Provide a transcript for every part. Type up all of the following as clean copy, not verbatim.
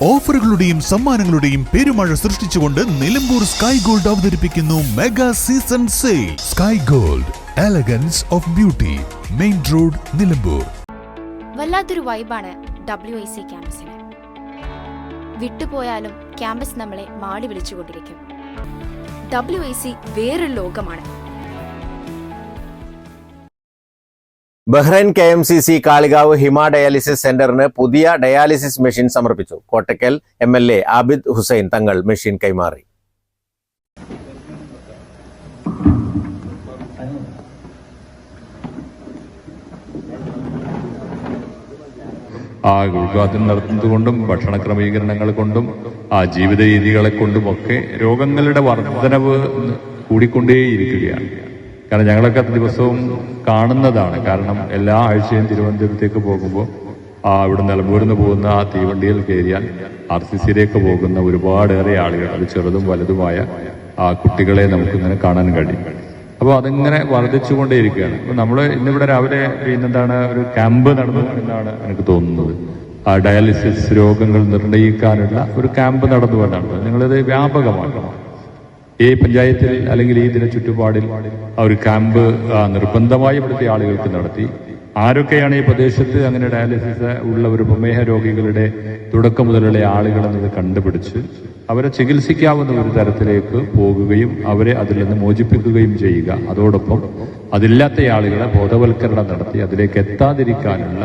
ഓഫറുകളുടെയും സമ്മാനങ്ങളുടെയും പെരുമഴ സൃഷ്ടിച്ചുകൊണ്ട് Nilambur sky gold അവതരിപ്പിക്കുന്നു mega season sale. Sky gold, elegance of beauty, main road, Nilambur. വല്ലാത്തൊരു വൈബാണ് WIC ക്യാമ്പസിന്. വിട്ടുപോയാലും ക്യാമ്പസ് നമ്മളെ മാടി വിളിച്ചുകൊണ്ടിരിക്കും. WIC വേറൊരു ലോകമാണ്. ബഹ്റൈൻ KMCC കാളികാവ് ഹിമ ഡയാലിസിസ് സെന്ററിന് പുതിയ ഡയാലിസിസ് മെഷീൻ സമർപ്പിച്ചു. കോട്ടക്കൽ MLA ആബിദ് ഹുസൈൻ തങ്ങൾ മെഷീൻ കൈമാറി. ഉദ്ഘാടനം നടത്തുന്നത് കൊണ്ടും ഭക്ഷണ ക്രമീകരണങ്ങൾ കൊണ്ടും ജീവിത രീതികളെ കൊണ്ടുമൊക്കെ രോഗങ്ങളുടെ വർധനവ് കൂടിക്കൊണ്ടേയിരിക്കുകയാണ്. കാരണം ഞങ്ങളൊക്കെ ദിവസവും കാണുന്നതാണ്. കാരണം എല്ലാ ആഴ്ചയും തിരുവനന്തപുരത്തേക്ക് പോകുമ്പോൾ ഇവിടെ നിലമ്പൂരിൽ നിന്ന് പോകുന്ന തീവണ്ടിയിൽ കയറിയാൽ RCCയിലേക്ക് പോകുന്ന ഒരുപാടേറെ ആളുകൾ, അത് ചെറുതും വലുതുമായ കുട്ടികളെ നമുക്കിങ്ങനെ കാണാൻ കഴിയും. അപ്പോൾ അതിങ്ങനെ വർദ്ധിച്ചുകൊണ്ടേയിരിക്കുകയാണ്. അപ്പോൾ നമ്മൾ ഇന്നിവിടെ രാവിലെ ഒരു ക്യാമ്പ് നടന്നു എന്നാണ് എനിക്ക് തോന്നുന്നത്. ഡയാലിസിസ് രോഗങ്ങൾ നിർണ്ണയിക്കാനുള്ള ഒരു ക്യാമ്പ് നടന്നു എന്നാണ്. നിങ്ങളിത് വ്യാപകമാക്കണം. ഈ പഞ്ചായത്തിൽ അല്ലെങ്കിൽ ഈ ചുറ്റുപാടിൽ ഒരു ക്യാമ്പ് നിർബന്ധമായി ഇവിടുത്തെ ആളുകൾക്ക് നടത്തി. ആരൊക്കെയാണ് ഈ പ്രദേശത്ത് അങ്ങനെ ഡയാലിസിസ് ഉള്ള ഒരു പ്രമേഹ രോഗികളുടെ തുടക്കം മുതലുള്ള ആളുകൾ എന്നത് കണ്ടുപിടിച്ച് അവരെ ചികിത്സിക്കാവുന്ന ഒരു തരത്തിലേക്ക് പോകുകയും അവരെ അതിൽ നിന്ന് മോചിപ്പിക്കുകയും ചെയ്യുക. അതോടൊപ്പം അതില്ലാത്ത ആളുകളെ ബോധവൽക്കരണം നടത്തി അതിലേക്ക് എത്താതിരിക്കാനുള്ള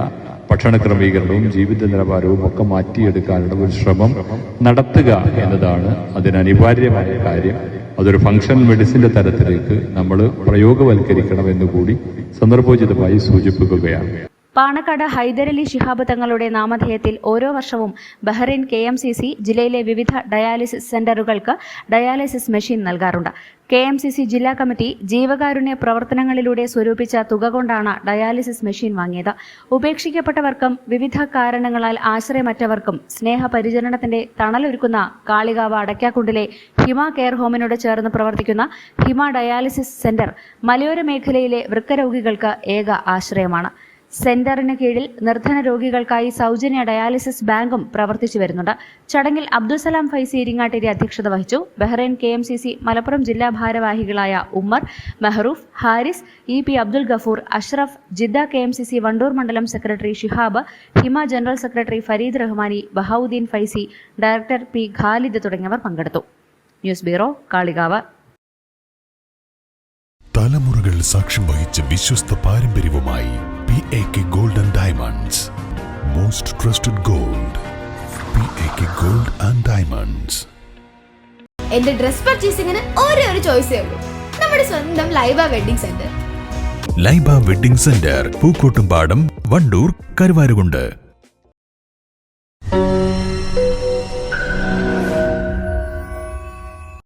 ഭക്ഷണ ക്രമീകരണവും ജീവിത നിലവാരവും ഒക്കെ മാറ്റിയെടുക്കാനുള്ള ഒരു ശ്രമം നടത്തുക എന്നതാണ് അതിനനിവാര്യമായ കാര്യം. അതൊരു ഫങ്ഷണൽ മെഡിസിന്റെ തരത്തിലേക്ക് നമ്മൾ പ്രയോഗവൽക്കരിക്കണം എന്നുകൂടി സന്ദർഭോചിതമായി സൂചിപ്പിക്കുകയാണ്. പാണക്കാട് ഹൈദരലി ശിഹാബ് തങ്ങളുടെ നാമധേയത്തിൽ ഓരോ വർഷവും ബഹ്റൈൻ KMCC ജില്ലയിലെ വിവിധ ഡയാലിസിസ് സെന്ററുകൾക്ക് ഡയാലിസിസ് മെഷീൻ നൽകാറുണ്ട്. KMCC ജില്ലാ കമ്മിറ്റി ജീവകാരുണ്യ പ്രവർത്തനങ്ങളിലൂടെ സ്വരൂപിച്ച തുക കൊണ്ടാണ് ഡയാലിസിസ് മെഷീൻ വാങ്ങിയത്. ഉപേക്ഷിക്കപ്പെട്ടവർക്കും വിവിധ കാരണങ്ങളാൽ ആശ്രയമറ്റവർക്കും സ്നേഹപരിചരണത്തിന്റെ തണലൊരുക്കുന്ന കാളികാവ് അടയ്ക്കാക്കുണ്ടിലെ ഹിമ കെയർ ഹോമിനോട് ചേർന്ന് പ്രവർത്തിക്കുന്ന ഹിമ ഡയാലിസിസ് സെന്റർ മലയോര മേഖലയിലെ വൃക്കരോഗികൾക്ക് ഏക ആശ്രയമാണ്. സെന്ററിന് കീഴിൽ നിർധന രോഗികൾക്കായി സൗജന്യ ഡയാലിസിസ് ബാങ്കും പ്രവർത്തിച്ചു വരുന്നുണ്ട്. ചടങ്ങിൽ അബ്ദുസലാം ഫൈസി ഇരിങ്ങാട്ടേരി അധ്യക്ഷത വഹിച്ചു. ബഹ്റൈൻ KMCC മലപ്പുറം ജില്ലാ ഭാരവാഹികളായ ഉമ്മർ, മെഹറൂഫ്, ഹാരിസ്, EP അബ്ദുൽ ഗഫൂർ, അഷ്റഫ്, ജിദ്ദ KMCC വണ്ടൂർ മണ്ഡലം secretary Shihab, Hima general secretary Fareed Rahmani, Bahauddeen Faizy, director P Khalid തുടങ്ങിയവർ പങ്കെടുത്തു. News bureau, Kalikavu. തലമുറകൾ സാക്ഷ്യം വഹിച്ച വിശ്വസ്ത പാരമ്പര്യവുമായി PAK Gold and Diamonds. Most trusted gold. PAK Gold and Diamonds. എന്റെ ഡ്രസ് പർച്ചേസിംഗിന് ഒരേ ഒരു ചോയ്സേ ഉള്ളൂ, നമ്മുടെ സ്വന്തം Laiba wedding centre. Laiba wedding centre, Pookkottumpadam, Wandoor, Karuvarakundu.